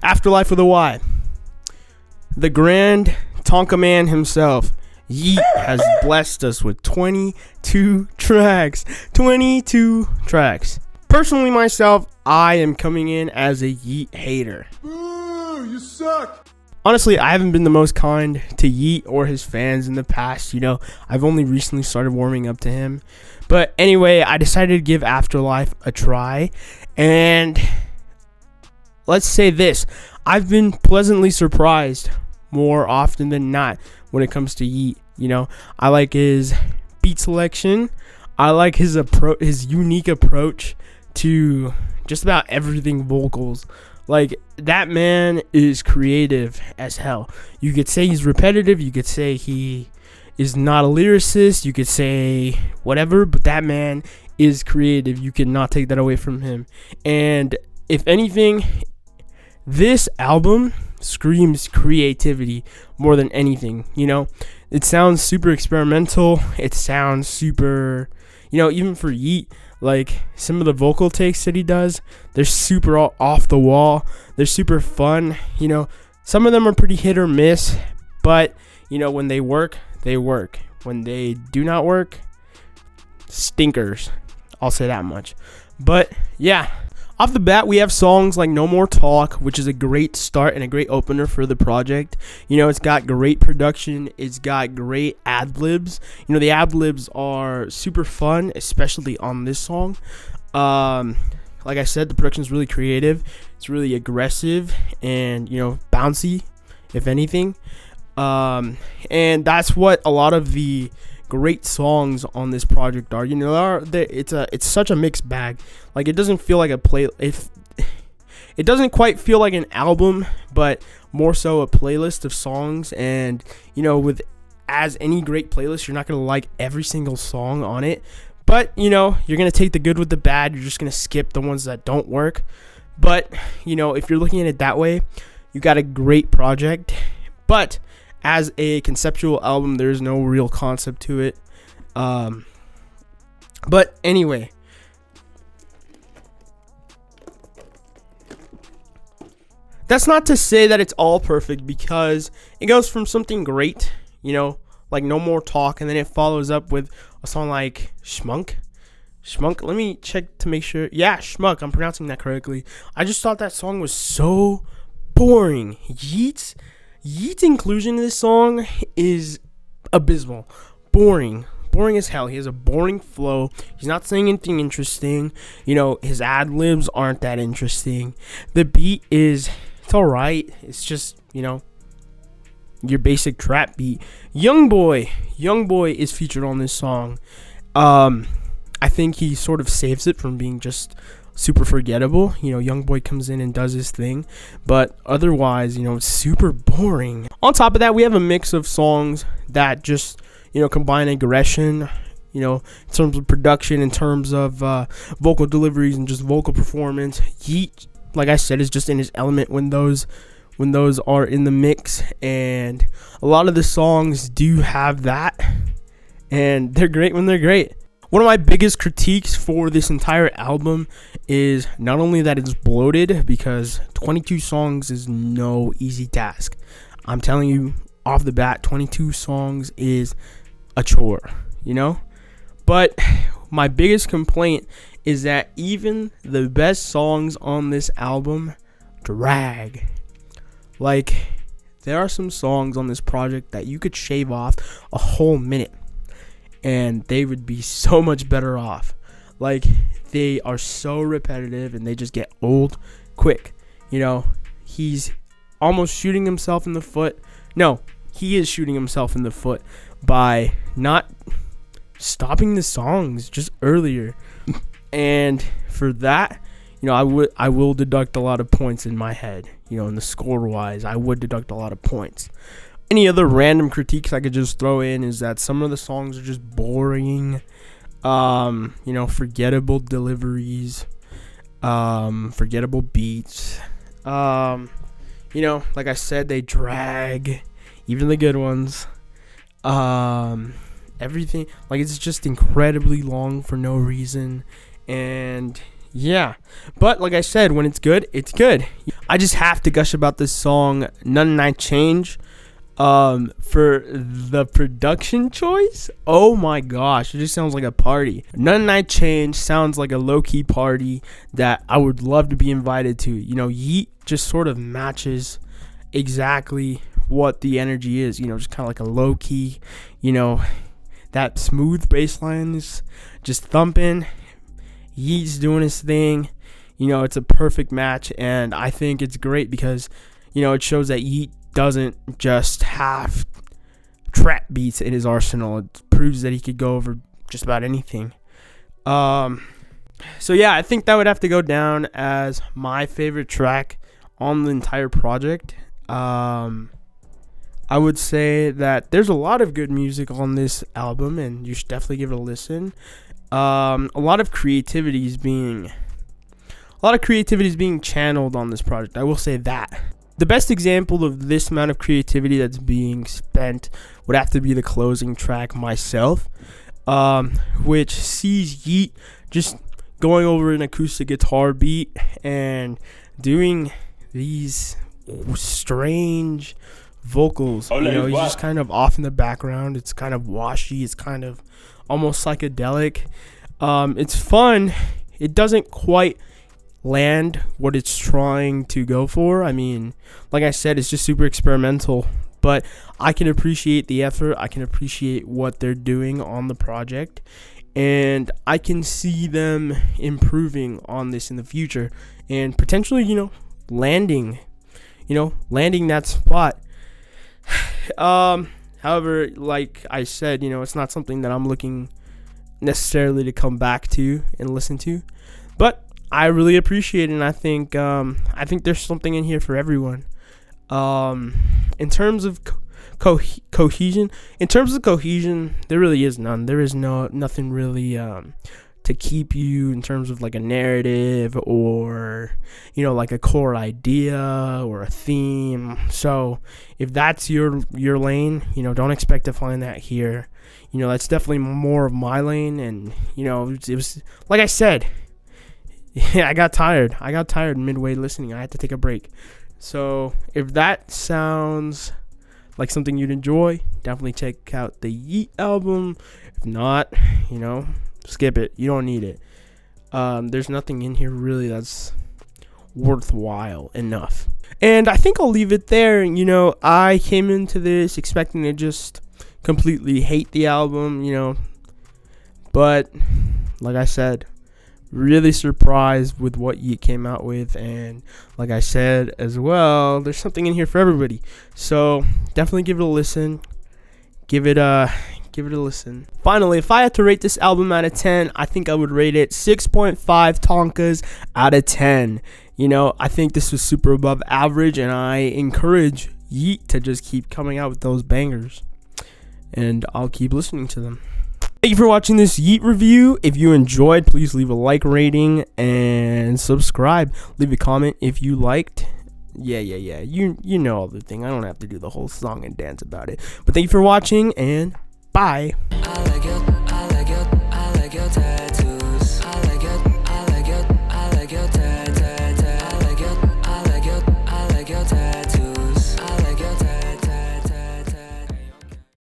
AftërLyfe with a Y. The grand Tonka man himself, Yeat, has blessed us with 22 tracks. 22 tracks. Personally, myself, I am coming in as a Yeat hater. Boo, you suck. Honestly, I haven't been the most kind to Yeat or his fans in the past. I've only recently started warming up to him. But anyway, I decided to give AftërLyfe a try. And let's say this. I've been pleasantly surprised more often than not when it comes to Yeat. I like his beat selection. I like his unique approach to just about everything vocals. Like, that man is creative as hell. You could say he's repetitive. You could say he is not a lyricist. You could say whatever, but that man is creative. You cannot take that away from him. And if anything, this album screams creativity more than anything. It sounds super experimental. It sounds super, even for Yeat, like some of the vocal takes that he does, they're super off the wall. They're super fun. Some of them are pretty hit or miss, but when they work, they work. When they do not work, stinkers. I'll say that much. But yeah, off the bat, we have songs like No More Talk, which is a great start and a great opener for the project. It's got great production. It's got great ad-libs. The ad-libs are super fun, especially on this song. Like I said, the production is really creative. It's really aggressive and, bouncy, if anything. And that's what a lot of the great songs on this project are. It's such a mixed bag. Like, it doesn't feel like it doesn't quite feel like an album, but more so a playlist of songs. And with as any great playlist, you're not gonna like every single song on it, but you're gonna take the good with the bad. You're just gonna skip the ones that don't work. But if you're looking at it that way, you got a great project. But as a conceptual album, there's no real concept to it. But anyway, that's not to say that it's all perfect, because it goes from something great, like No More Talk, and then it follows up with a song like Schmunk. Let me check to make sure. Yeah, Schmuck. I'm pronouncing that correctly. I just thought that song was so boring. Yeat's inclusion in this song is abysmal. Boring as hell. He has a boring flow. He's not saying anything interesting. His ad-libs aren't that interesting. The beat it's alright. It's just, your basic trap beat. Young Boy is featured on this song. I think he sort of saves it from being just super forgettable. Young Boy comes in and does his thing, but otherwise, it's super boring. On top of that, we have a mix of songs that just, combine aggression, in terms of production, in terms of vocal deliveries and just vocal performance. Yeat, like I said, is just in his element when those are in the mix, and a lot of the songs do have that, and they're great when they're great. One of my biggest critiques for this entire album is not only that it's bloated, because 22 songs is no easy task. I'm telling you off the bat, 22 songs is a chore, But my biggest complaint is that even the best songs on this album drag. Like, there are some songs on this project that you could shave off a whole minute, and they would be so much better off. Like, they are so repetitive and they just get old quick. He's almost shooting himself in the foot. No, he is shooting himself in the foot by not stopping the songs just earlier. And for that, I will deduct a lot of points in my head. In the score wise, I would deduct a lot of points. Any other random critiques I could just throw in is that some of the songs are just boring. Forgettable deliveries, forgettable beats. Like I said, they drag, even the good ones. Everything, like, it's just incredibly long for no reason. And Yeah, but like I said, when it's good, it's good. I just have to gush about this song, None and I Change. For the production choice, oh my gosh, it just sounds like a party. None and I Change sounds like a low-key party that I would love to be invited to. You know, Yeat just sort of matches exactly what the energy is, you know, just kind of like a low-key, you know, that smooth bass line is just thumping. Yeat's doing his thing. You know, it's a perfect match, and I think it's great because, you know, it shows that Yeat doesn't just have trap beats in his arsenal. It proves that he could go over just about anything. So yeah, I think that would have to go down as my favorite track on the entire project. I would say that there's a lot of good music on this album, and you should definitely give it a listen. A lot of creativity is being channeled on this project. I will say that. The best example of this amount of creativity that's being spent would have to be the closing track, Myself, which sees Yeat just going over an acoustic guitar beat and doing these strange vocals. You know, he's just kind of off in the background. It's kind of washy. It's kind of almost psychedelic. It's fun. It doesn't quite land what it's trying to go for. I mean, like I said, it's just super experimental, but I can appreciate the effort. I can appreciate what they're doing on the project, and I can see them improving on this in the future and potentially, you know, landing that spot. However, like I said, you know, it's not something that I'm looking necessarily to come back to and listen to, but I really appreciate it, and I think there's something in here for everyone. In terms of cohesion, there really is none. There is nothing really to keep you in terms of like a narrative or, you know, like a core idea or a theme. So if that's your lane, you know, don't expect to find that here. You know, that's definitely more of my lane, and you know, it was like I said. Yeah, I got tired midway listening. I had to take a break. So if that sounds like something you'd enjoy, definitely check out the Yeat album. If not, you know, skip it. You don't need it. There's nothing in here really that's worthwhile enough. And I think I'll leave it there. You know, I came into this expecting to just completely hate the album, you know. But like I said, really surprised with what Yeat came out with, and like I said as well, there's something in here for everybody. So definitely give it a listen. Give it a listen. Finally, if I had to rate this album out of 10, I think I would rate it 6.5 Tonkas out of 10. You know, I think this was super above average, and I encourage Yeat to just keep coming out with those bangers, and I'll keep listening to them. Thank you for watching this Yeat review. If you enjoyed, please leave a like, rating, and subscribe. Leave a comment if you liked. Yeah. You know all the thing. I don't have to do the whole song and dance about it. But thank you for watching, and bye.